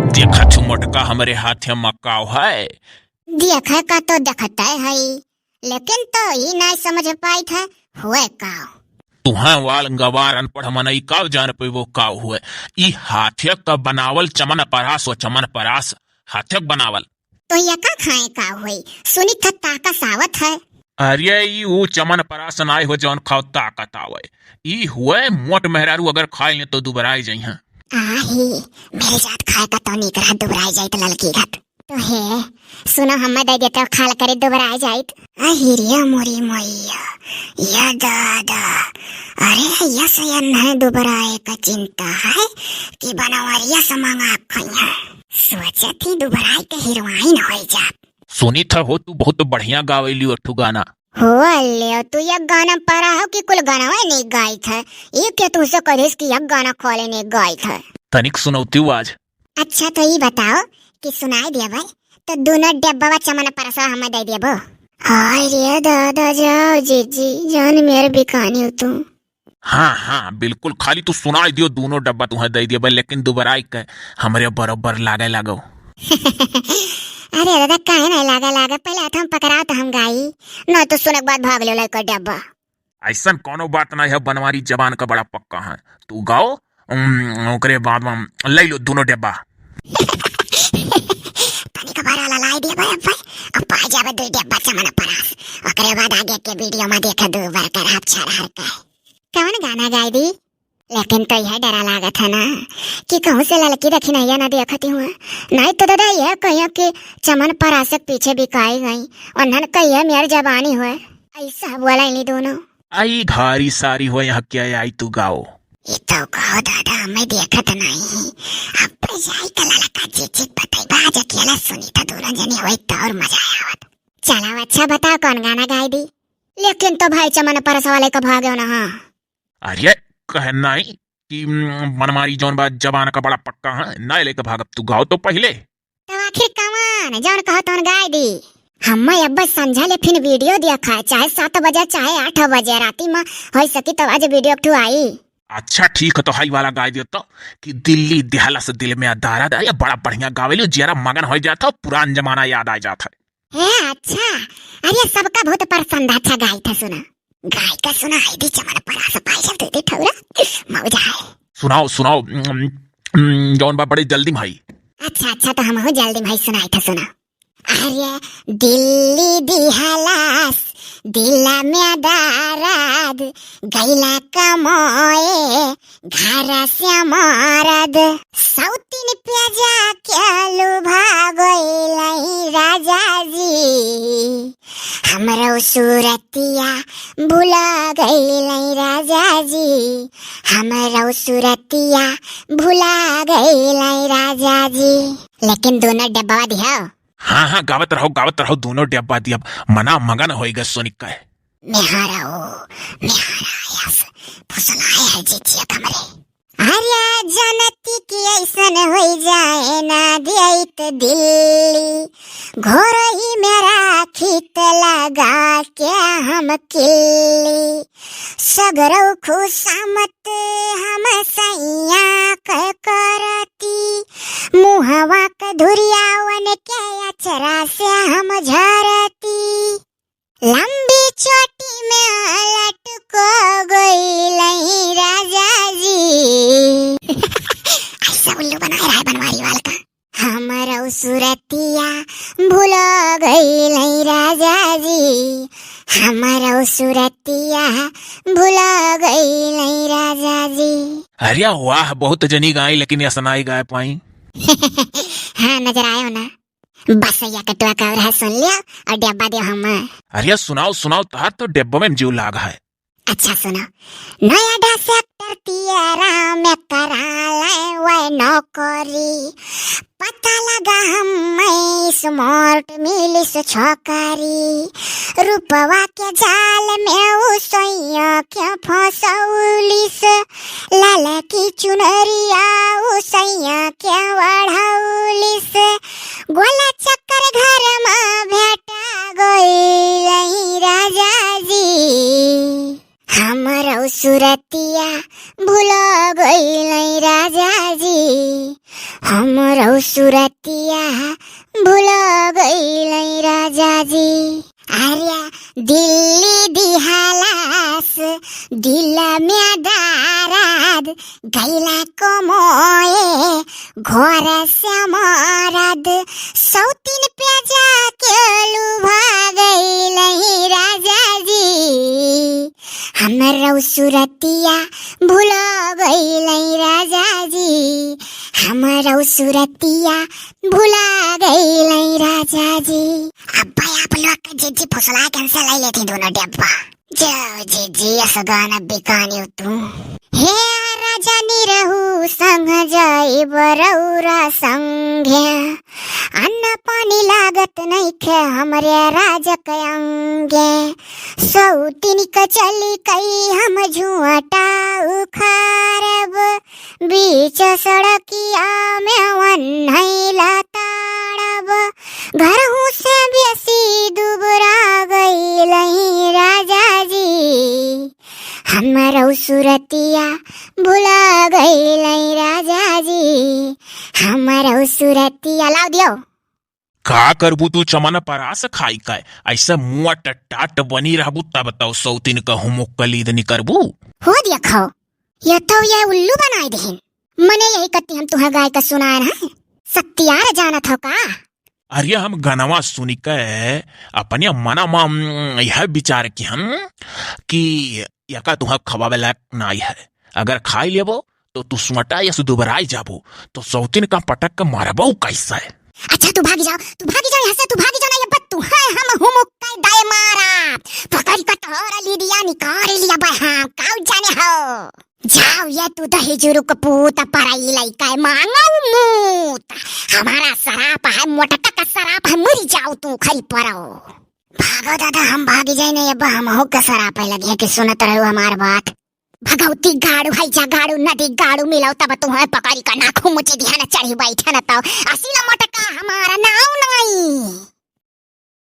देखा छु मोटका हमरे हाथ में मक्का है। देखे का तो देखता है, लेकिन तो ही नहीं समझ पाई था हुए का। तुहा वाल गवार अनपढ़ मनई का जान पे वो का हुए। ई हाथे का बनावल चमन परास व चमन परास हाथे बनावल। तो ये का खाए का हुई सुनी था ताका सावत है। अरे ई ऊ चमन परास नाई हो जौन खाओ ताकत आवे। ई हुए मोट मेहरारू अगर खाए ले तो दुबराई जाई हैं। आही मेरे जात खाए का तो निकरा दुबराई जाई त ललकी घट तो है। सुनो हम दे देते खाल करे दुबराई जाई। अहिरिया मोरी मैया या दादा, अरे यस है दुबराए का चिंता है कि बनवरिया समांगा खइया। सोचे थी दुबराई के हीरोइन हो जा। सुनी था हो तू बहुत बढ़िया गावेली अठू गाना हो ले तू ये गाना पढ़ा हो कि कुल गाना नहीं गाई था। ये क्या तू से कहिस कि ये गाना खोले ने गाई था। तनिक सुनौती आज। अच्छा तो ये बताओ कि सुनाई दिया भाई तो दोनों डब्बा चमन परसा हमें दे दिया बो। अरे दादा जाओ जीजी जान मेरे बिकानी हो तुम। हाँ हाँ बिल्कुल, खाली तू सुनाई दियो दोनों डब्बा तुम्हें दे दिया, लेकिन दोबारा के हमरे बराबर लागे लागो। अरे दादा काहे नहीं लागा पहले हम पकड़ाओ तो हम गाई न तो सुनक बाद भाग ले का डब्बा। ऐसा कोनो बात नहीं है, बनवारी जबान का बड़ा पक्का है। तू गाओ ओकरे बाद में ले लो दोनों डब्बा। तनी का बारा लाई दिया भाई अब पा जावे दो डब्बा चमन परास। ओकरे बाद आगे के वीडियो में देखे दो बार कर आप छरहर का कौन गाना गाई दी। लेकिन तो यह डरा लागा था ना कि कहूँ से लड़की रखी नहीं ना देखती हूँ। नहीं तो दादा यह कहियो कि चमन परासक पीछे बिकाई गई और कहिए मेरी जबानी हुए ऐसा बोला नहीं दोनों। आई घारी सारी हो यहाँ क्या आई तू गाओ। ये तो कहो दादा मैं देखत नहीं अब जाई तो लड़का चिचिक बताई बाज अकेला सुनी था दोनों जने हुए तो और मजा आया। चलो अच्छा बताओ कौन गाना गाई दी। लेकिन तो भाई चमन परस वाले का भाग्यो ना। हाँ अरे कहना ही कि मनमारी जौन बात जबान का बड़ा पक्का है ना लेके भागब। तू गाओ तो पहले। तो आखिर कमान जौन कहो तो गाय दी। हम अब समझा ले फिर वीडियो देखा चाहे 7 बजे चाहे 8 बजे राती में हो सकी तो आज वीडियो ठू आई। अच्छा ठीक है तो हाई वाला गाय दियो तो कि दिल्ली दिहाला से दिल में अदारा दा या बड़ा बढ़िया गावेलो जरा मगन हो जाता पुरान जमाना याद आ जाता है। अच्छा अरे सबका बहुत पसंद अच्छा गाय था सुना गाय का सुना है दी चमन परास पाई दे दे ठौरा मौजा है। सुनाओ सुनाओ जौन बा बड़े जल्दी भाई। अच्छा तो हम हो जल्दी भाई सुनाई था सुना। अरे दिल्ली दिहालास दिला में दाराद गैला कमोए घरा से मारद सौतीन प्याजा क्या भागोई राजा जी हमरो सूरतिया भुला गई राजा जी हमरो सूरतिया भुला गई राजा जी। लेकिन दोनों डब्बा दिया। हाँ हाँ गावत रहो दोनों डब्बा दिया मना मगन होएगा सोनिक का है। मेहारा यस फुसलाए है जीजिया कमरे। अरे जनती की ऐसन हो जाए ना दियत दिल्ली घोर ही मेरा खीत लगा के हम किल्ली सगरौ खुशामत हम सैया करती मुहवा का धुरियावन के अचरा से हम झरती लंबी चोटी में लटको गई राजा जी। ऐसा उल्लू बना रहा है बनवारी वाल का। हमारा सूरतिया भूला गई राजा जी हमारा सूरतिया भूला गई राजा जी। अरे वाह बहुत जनी गाई लेकिन ऐसा नहीं गाय पाई। हाँ नजर आयो ना बस या कटवा का रहा सुन लिया और डब्बा दिया हम। अरे सुनाओ तार तो डब्बा में जीव लाग है। अच्छा सुनो नया डा सेक्टर तियारा में कराला वह नौकरी पता लगा हम स्मार्ट मिलिस छोकरी रुपवा के जाल में उसैया के फसौलिस लाला की चुनरिया उसैया के बढ़ौलिस गोला चक्कर घर में भेटा गई राजा जी हमरो सूरतिया भूला गई राजा जी हमरो सुरतिया भुला गइलै राजाजी। आर्या दिल्ली दिहालास दिल में दाराद गैला कमोए घर से मरद सौतीन पे जाके लुभा गइलै राजाजी। हमरो सुरतिया भुला गइलै राजाजी। हमरो सुरतिया भुला गइलै राजाजी। अब्बा आप लोग का जीजी फुसला कैंसिल लाई लेती दोनों डब्बा। जाओ जीजी असं गाणं बिकानी तू। हे राजा निरहु संग जाई बरौरा संघे अन्न पानी लागत नइखे हमरे राजक अंगे। सौतीन क चली कई हम झुआटा उखारब बीच सड़किया में वन्हैला ताड़ब। घरहू से बेसी दुबरा गइलै राजाजी। हमरो सुरतिया भुला गइलै राजाजी। हमरो सुरतिया लाओ दियो। का करबू तू चमन परास खाई काय ऐसा मुआ टट्टाट बनी रहबू तब बताओ सौतीन का हुमुक कलीद नी करबू। हो दिया खाओ ये तो ये उल्लू बनाए देहिन। मने यही कत्ती हम तुहा गाय का सुनाए ना सत्यार जाना था का। अरे हम गनवा सुनी के अपने मना में यह विचार की हम कि यका तुहा खवावे लायक नाई है। अगर खाई लेबो तो तू सुमटा या दुबराई जाबो तो सौतीन का पटक के मारबो कैसा है। अच्छा तू भागी जाओ यहाँ से, तू भागी जाओ ना ये बत्तू है हम हुमुक काय दाए मारा पकड़ का तोरा लीडिया निकाल लिया बे हम काउ जाने हो। जाओ ये तू दही जुरु को पूत पराई लाई काय मांगो मूत। हमारा सराप है मोटका का सराप है मरी जाओ तू खरी परो। भागो दादा हम भागी जाए नहीं अब हम हो का सराप लगे कि सुनत रहो हमार बात। भगवती गाड़ू है जा गाड़ू नदी गाड़ू मिलाओ तब तुम्हें पकड़ी का नाखू मुझे ध्यान चढ़ी बैठे न तो असीला मोटका हमारा